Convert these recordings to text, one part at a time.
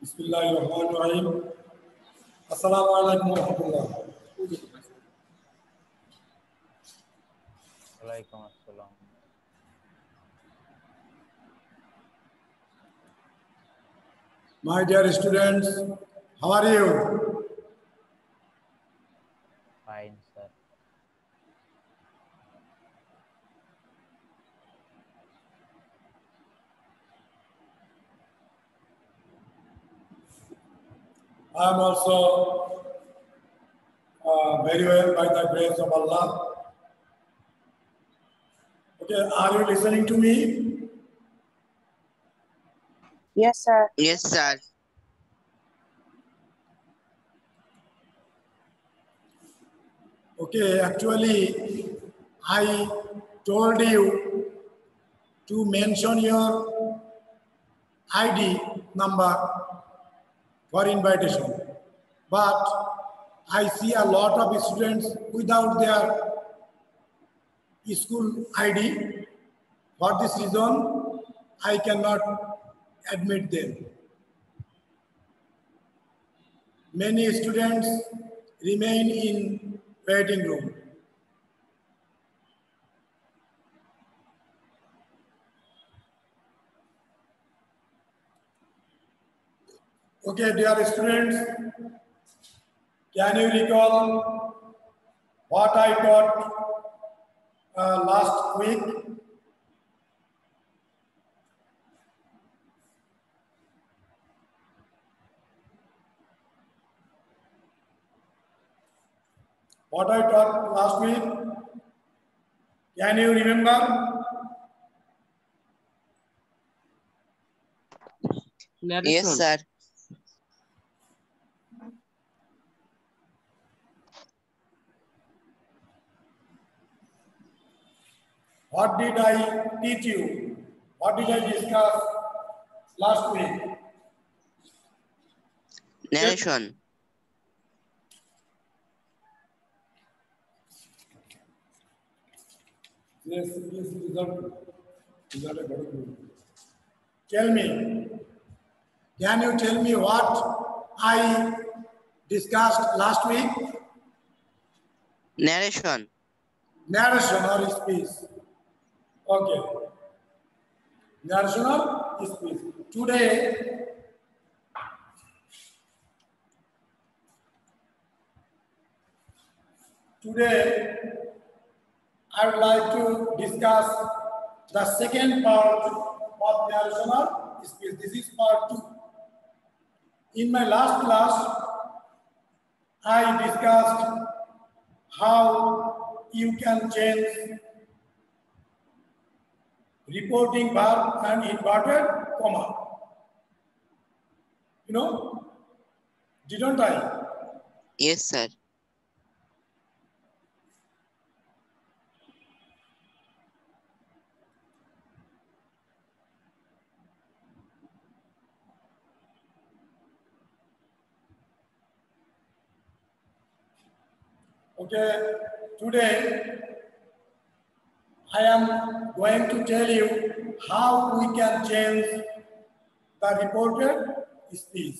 बिस्मिल्लाहिर्रहमानिर्रहीम। अस्सलामु अलैकुम रहमतुल्लाह। वालेकुम अस्सलाम। My dear students, how are you? Fine, sir. I am also very well by the grace of Allah. Okay, are you listening to me? Yes, sir. Yes, sir. Okay, actually, I told you to mention your ID number for invitation, but I see a lot of students without their school ID. For this reason, I cannot admit them. Many students remain in waiting room. Okay, dear students, can you recall what I taught last week? What I taught last week? Can you remember? Yes, sir. What did I teach you? What did I discuss last week? Narration. Yes, tell me, can you tell me what I discussed last week? Narration. Narration or speech. Okay. Narration or speech. Today, I would like to discuss the second part of narration or speech. This is part 2. In my last class, I discussed how you can change reporting verb and inverted comma. You know, didn't I? Yes, sir. Okay, today I am going to tell you how we can change the reported speech.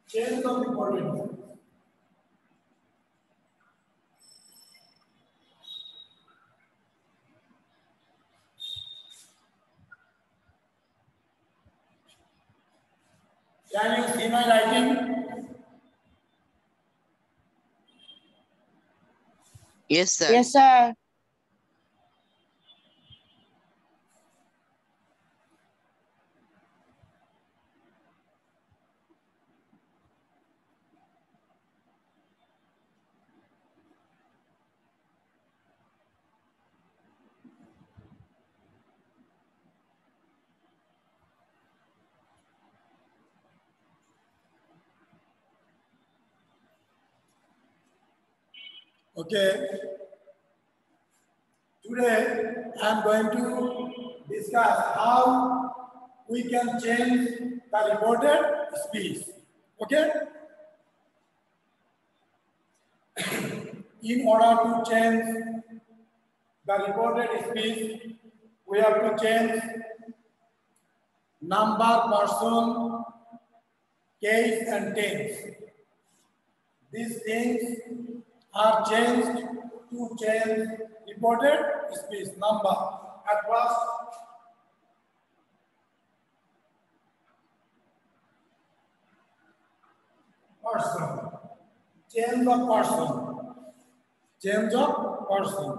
Change the reported speech. Can you see my writing? Yes, sir. Yes, sir. Okay. Today I am going to discuss how we can change the reported speech. Okay? In order to change the reported speech, we have to change number, person, case, and tense. These things are changed to change reported speech number. At first, person, change of person, change of person.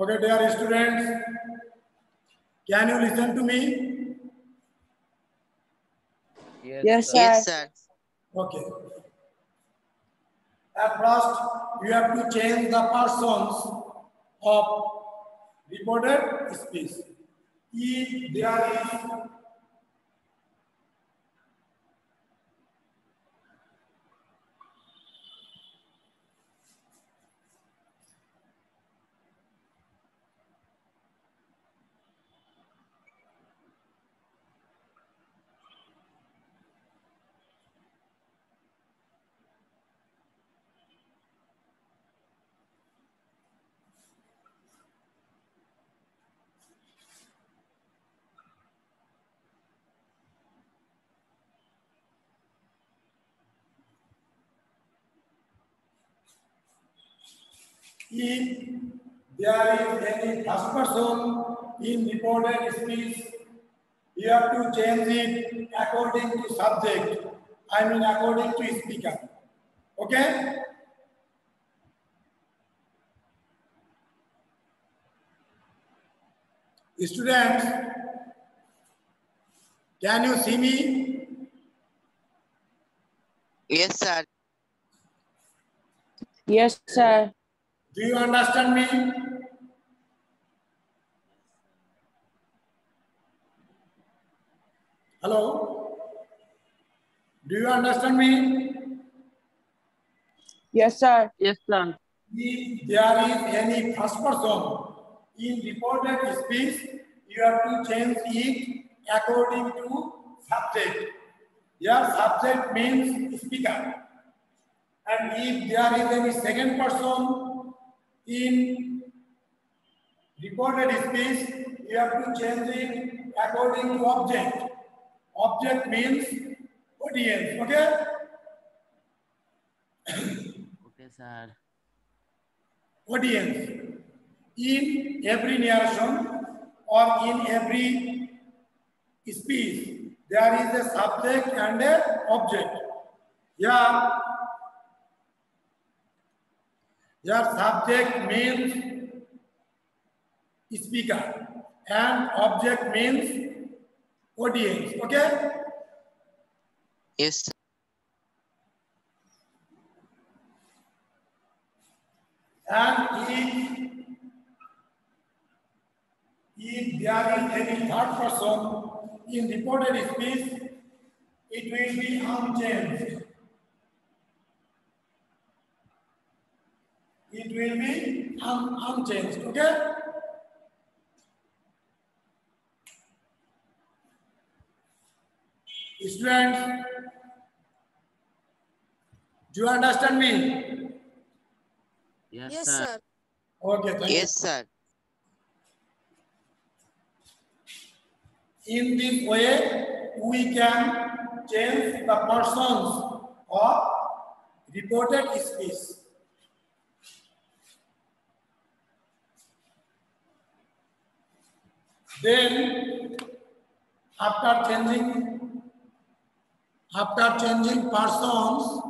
Okay, dear students, can you listen to me? Yes, sir. Yes, sir. Okay. At first, you have to change the persons of reported speech. If there is any first person in reported speech, you have to change it according to subject. I mean according to speaker. Okay? Students, can you see me? Yes, sir. Yes, sir. Do you understand me? Hello? Do you understand me? Yes, sir. Yes, sir. If there is any first person in reported speech, you have to change it according to subject. Your subject means speaker. And if there is any second person in reported speech, you have to change it according to object. Object means audience. Okay? Okay, sir. Audience. In every narration or in every speech, there is a subject and an object. Here, your subject means speaker and object means audience. Okay? Yes, sir. And if there is any third person in reported speech, it will be unchanged. It will be unchanged. Okay? Students, do you understand me? Yes, sir. Okay, thank Yes, sir. you. In this way, we can change the persons of reported speech. Then, after changing persons,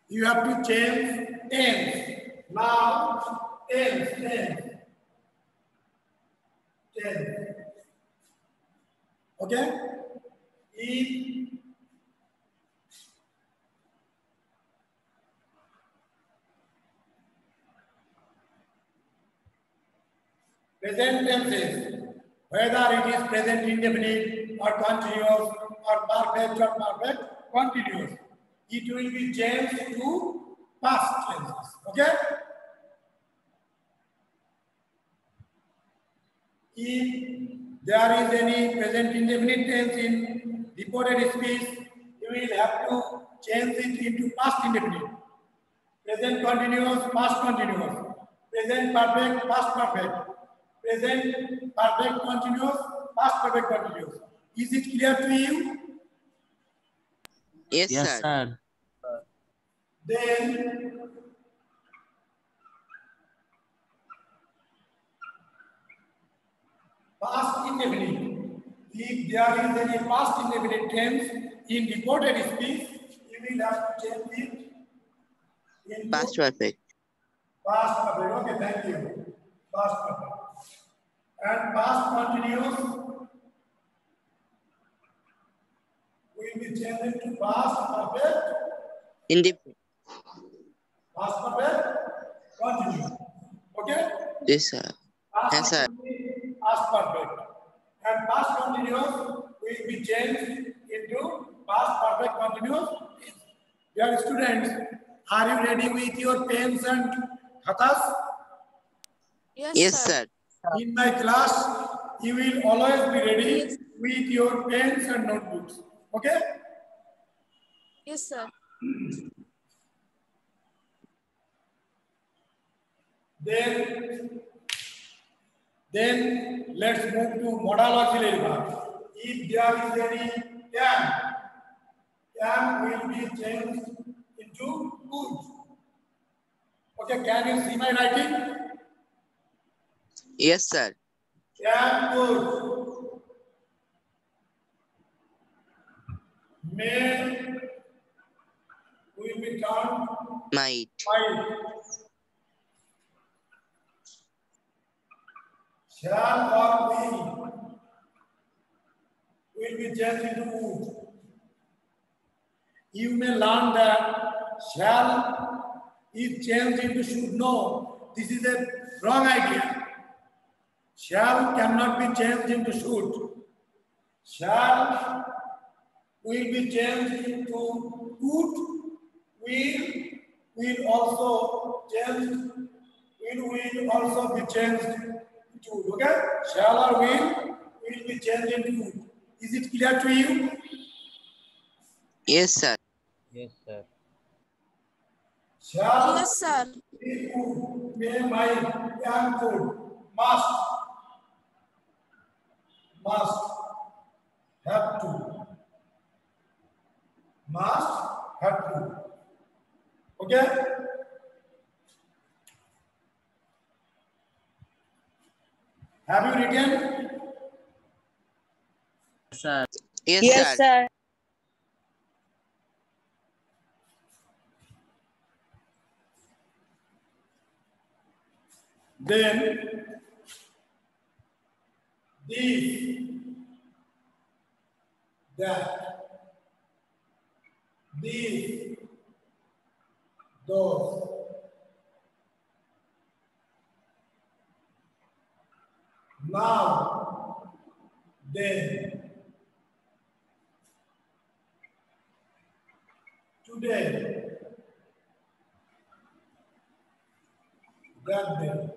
you have to change tense. Now, tense. Okay? If present tenses, whether it is present indefinite or continuous or perfect continuous, it will be changed to past tenses. Okay? If there is any present indefinite tense in reported speech, you will have to change it into past indefinite. Present continuous, past continuous. Present perfect, past perfect. Present perfect continuous, past perfect continuous. Is it clear to you? Yes, Yes, sir. sir. Then past indefinite. If there is any past indefinite tense in reported speech, you will have to change it into Past perfect. past perfect. Okay, thank you. Past perfect. And past continuous will be changed to past perfect. Indefinite. Past perfect continuous. Okay? Yes, sir. Past Yes, sir. continuous, past perfect. And past continuous will be changed into past perfect continuous. Dear students, are you ready with your pens and khatas? Yes, sir. In my class, you will always be ready Yes. with your pens and notebooks. Okay? Yes, sir. Then let's move to modal auxiliary verb. If there is any can will be changed into could. Okay, can you see my writing? Yes, sir. Can, could. May will be turned Might. might. Shall or will be changed into would. You may learn that shall is changed into should. No, this is a wrong idea. Shall cannot be changed into should. Shall will be changed into could. Will also change. Will also be changed into. Okay? Shall or will be changed into could. Is it clear to you? Yes, sir. Yes, sir. Shall, Yes, sir. be, could, may, might, can, could, must, have to, must, have to. Okay? Have you written? Yes, sir. Yes, sir. Then these, that, these, those. Now, then, today, that day,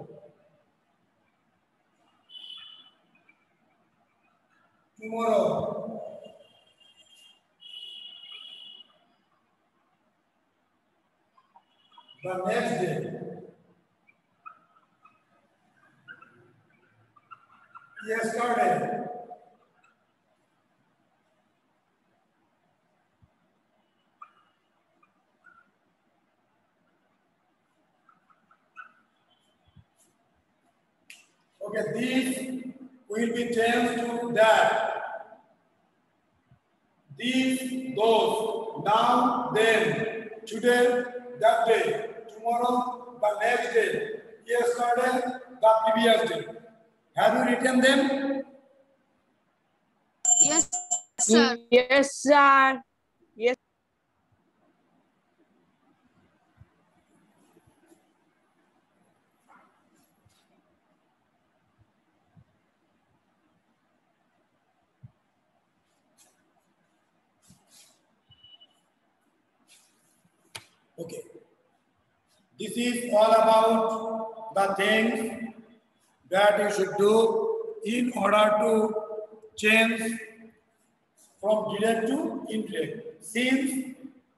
tomorrow, the next day, yesterday, okay, these will be changed to that. These, those, now, then, today, that day, tomorrow, the next day, yesterday, the previous day. Have you written them? Yes, sir. Yes, sir. Yes. Okay. This is all about the things that you should do in order to change from direct to indirect. Since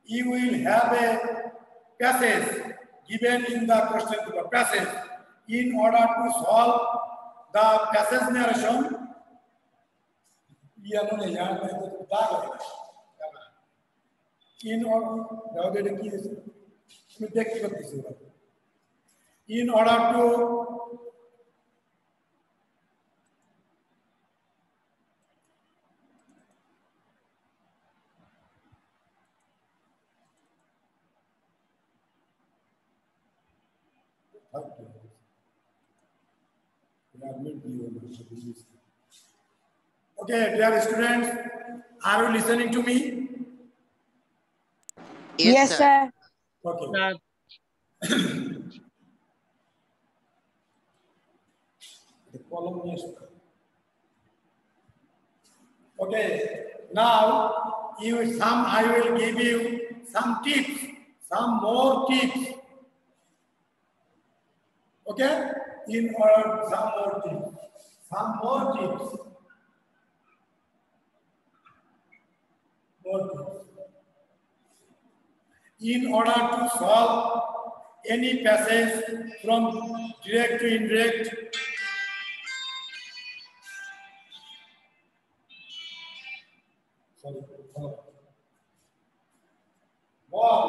you will have a passage given in the question paper passage, in order to solve the passage narration, in order to okay, dear students, are you listening to me? Yes, sir. Okay. The column is okay. Now I will give you some tips, some more tips. Okay? In order some more tips. Some more tips. More tips. In order to solve any passage from direct to indirect, sorry, one.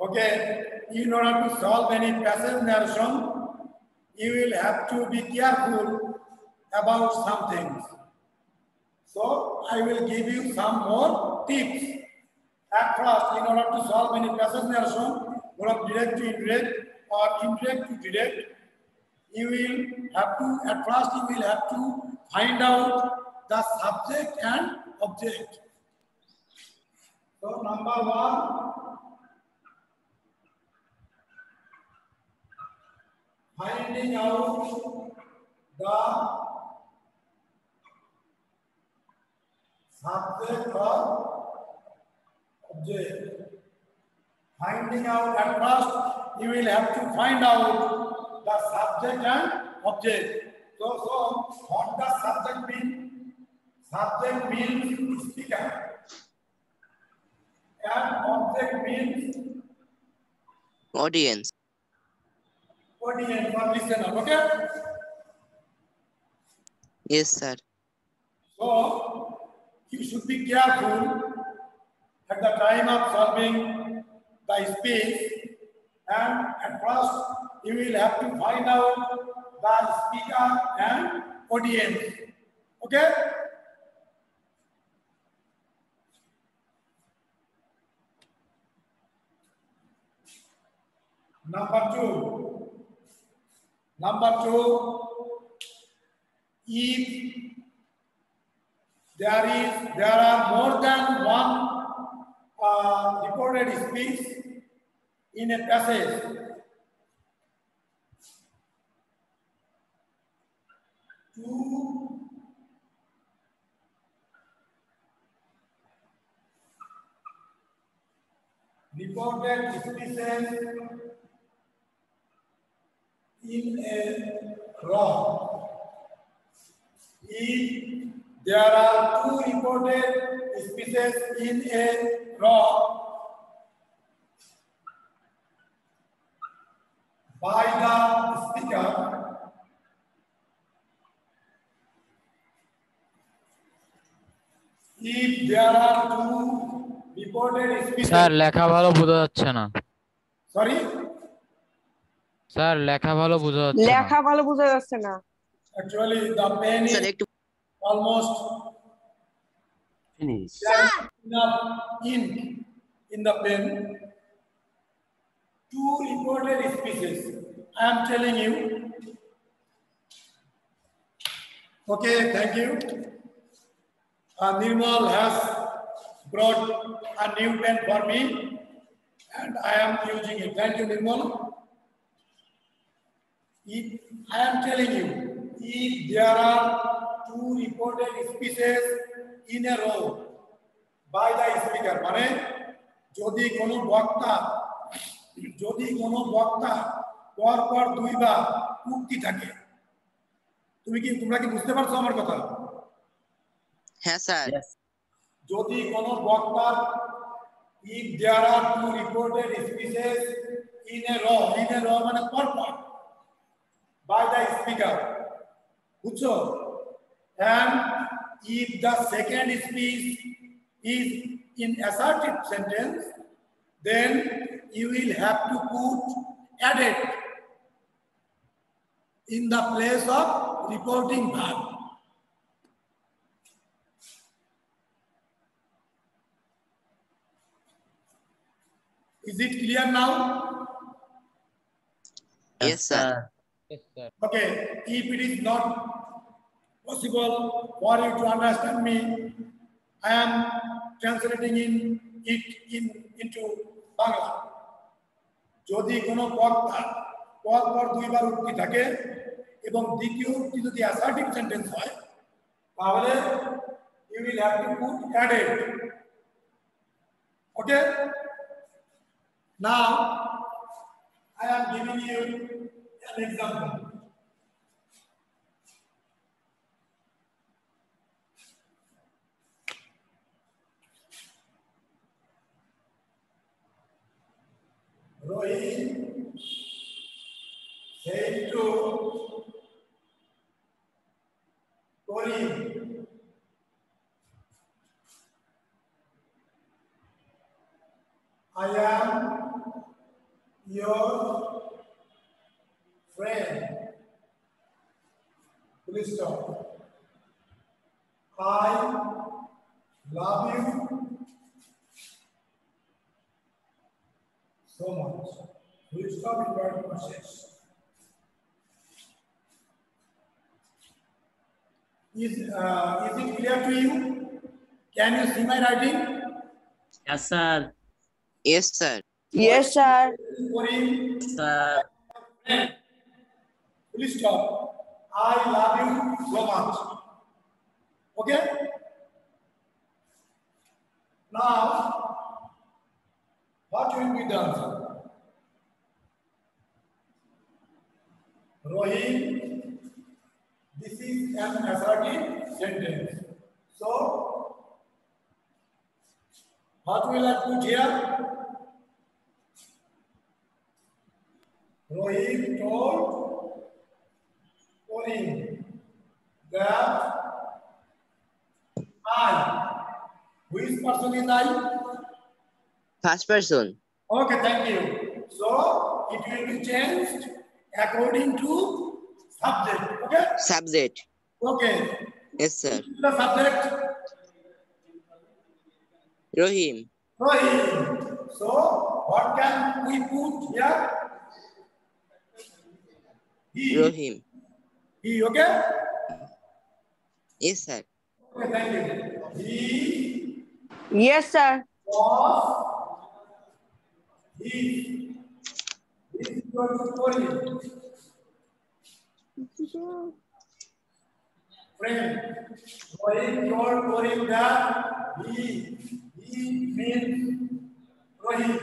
Okay, in order to solve any passage narration, you will have to be careful about some things. So I will give you some more tips. At first, in order to solve any passage narration, from direct to indirect or indirect to direct, you will have to, at first you will have to find out the subject and object. So number one, finding out the subject or object. Finding out at first, you will have to find out the subject and object. So what does subject mean? Subject means speaker. And object means Audience. audience or listener, okay? Yes, sir. So you should be careful at the time of solving the speech, and at first you will have to find out the speaker and audience. Okay? Number two, if there are more than one recorded speech in a passage, two recorded speeches in a row. If there are two recorded speeches in a row by the speaker, if there are two recorded speeches, sir লেখা ভালো বোঝা যাচ্ছে না। sorry, sir লেখা ভালো বোঝা যাচ্ছে না। লেখা ভালো বোঝা যাচ্ছে না। actually the pen is almost Finish. there is enough ink in the pen. two reported species. I am telling you. Okay, thank you. Nirmal has brought a new pen for me and I am using it. Thank you, Nirmal. If I am telling you, if there are two reported species in a row by the speaker, মানে যদি কোনো বক্তা পর দুইবার উক্তি থাকে, তোমরা কি বুঝতে পারছো আমার কথা? হ্যাঁ স্যার। যদি কোনো বক্তার if there are two reported species in a row মানে পরপর by the speaker, বুঝছো? And if the second speech is in assertive sentence, then you will have to put added in the place of reporting verb. Is it clear now? Yes sir. Yes, sir. Okay, if it is not possible for you to understand me, I am translating it into Bangla. যদি কোনো বক্তা পর দুইবার উক্তি থাকে এবং দ্বিতীয় উক্তি যদি অ্যাসার্টিভ সেন্টেন্স হয়, তাহলে you will have to put added. Okay? Now, I am giving you an example. Rohit said to Karim, I am your friend. Please stop. I love you so much. Please stop inverted process. Is it clear to you? Can you see my writing? Yes sir. Yes sir. Yes, sir. Sir. Please stop. I love you so much. Okay? Now, what will be done? Rohit, this is an assertive sentence. So, what will I put here? Rohit told Karim that I. Which person is I? First person. Okay, thank you. So it will be changed according to subject. Okay? Subject. Okay. Yes sir. The subject? Rohim. Rohim. So what can we put here? He. Rohim. He, okay? Yes sir. Okay, thank you. He Yes, sir. was. He. This is your story. Friend, Rohit told Karim that he means Rohit.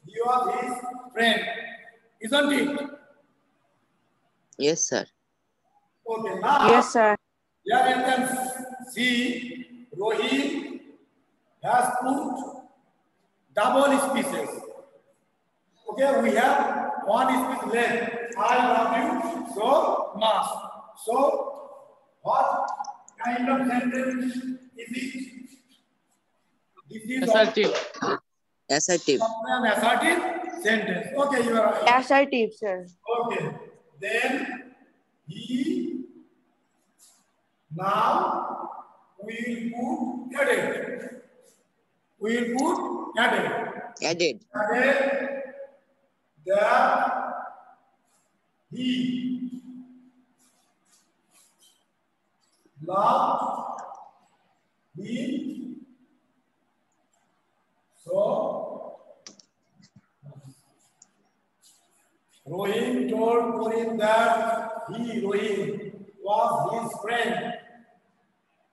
He was his friend, isn't it? Yes sir. Okay, now Yes, sir. here you can see Rohit has put double species. Okay, we have one species left. I love you so much. So, what kind of sentence is it? This is Assertive. Assertive. an assertive sentence. Okay, you are right. Assertive, sir. Okay, then he. Now we will put added. We will put added. Added. Added that he loved him so Rohim told Purim that Rohim, was his friend.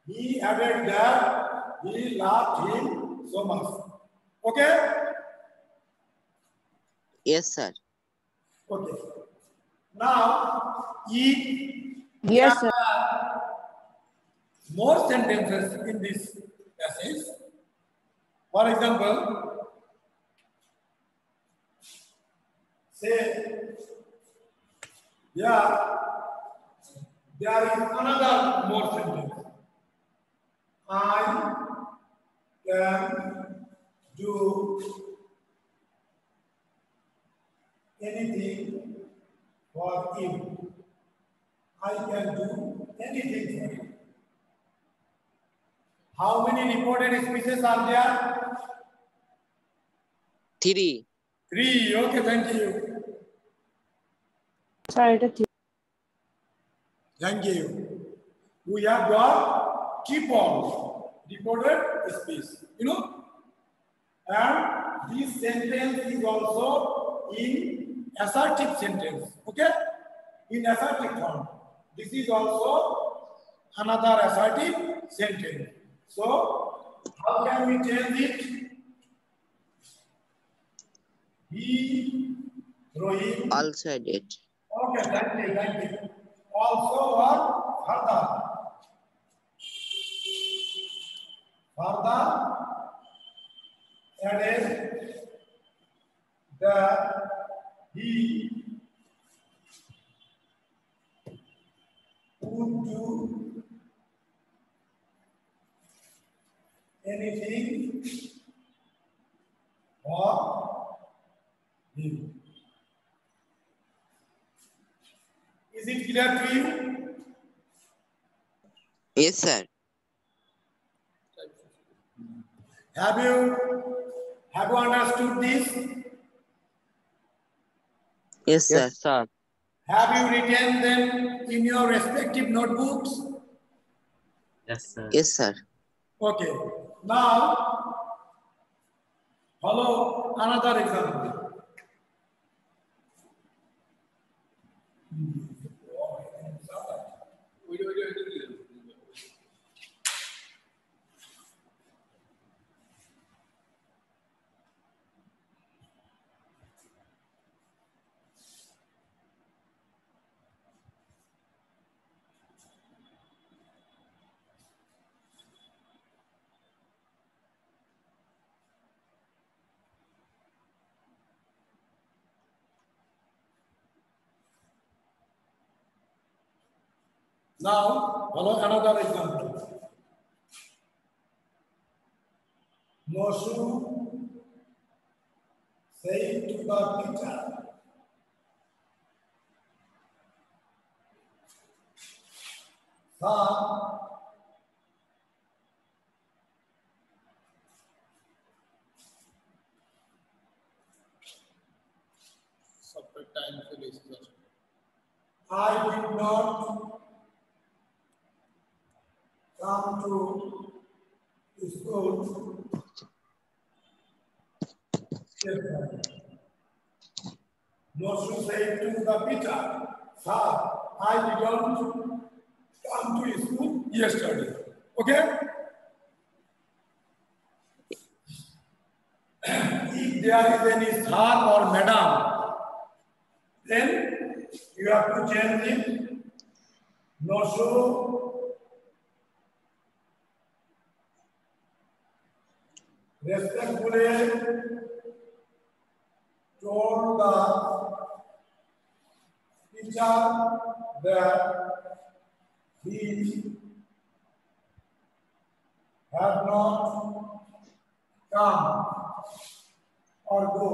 He added that he loved him so much. Okay? Yes, sir. Okay. Now, if Yes, sir. more sentences in this passage, for example, say, yeah, there is another more sentence. I can do anything for him. I can do anything for him. How many reported speeches are there? 3. 3. Okay, thank you. Sir, এটা ঠিক। Thank you. We have got triple reported speech, you know, and this sentence is also in assertive sentence, okay, in assertive form. This is also another assertive sentence. So, how can we change it? He, Rohim. Also added. Okay, thank you, thank you. Also or further? Further added that he would do anything for him. Is it clear to you? Yes, sir. Have you understood this? Yes, sir. sir. Have you written them in your respective notebooks? Yes, sir. Yes, sir. Okay. Now, follow another example. Now, follow another example. Moshe said to the teacher, "Son, I did not come to school. Moshe said to the teacher, "Sir, I didn't come to school yesterday." Okay? If there is any sir or madam, then you have to change it. Moshe respectfully told the teacher that he had not come or go.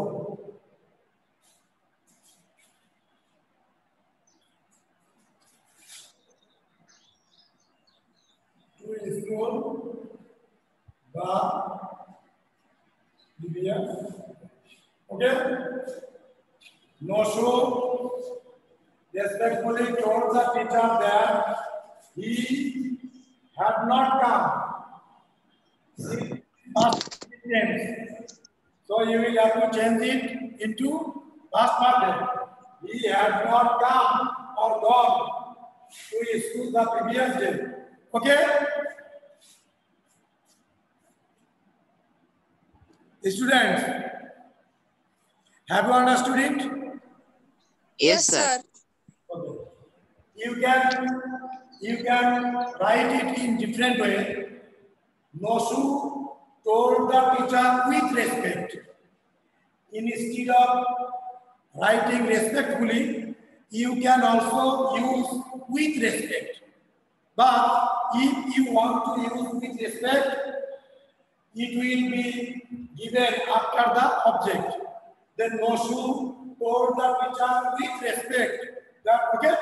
To school, the previous. Okay? Noshu respectfully told the teacher that he had not come since past tense. So you will have to change it into past perfect. He had not come or gone to his school the previous day. Okay? Students, have you understood it? Yes, sir. Okay. You can write it in different way. Noshu told the teacher with respect. Instead of writing respectfully, you can also use with respect. But if you want to use with respect, it will be given after the object. Then Noshu told the teacher with respect. That okay?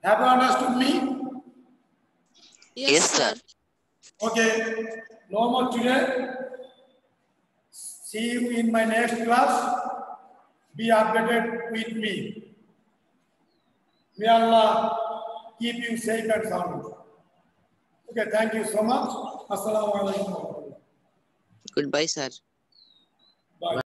Have you understood me? Yes, sir. Okay. No more today. See you in my next class. Be updated with me. May Allah keep you safe and sound. Okay, thank you so much. Assalamu alaikum. Goodbye, sir. Bye.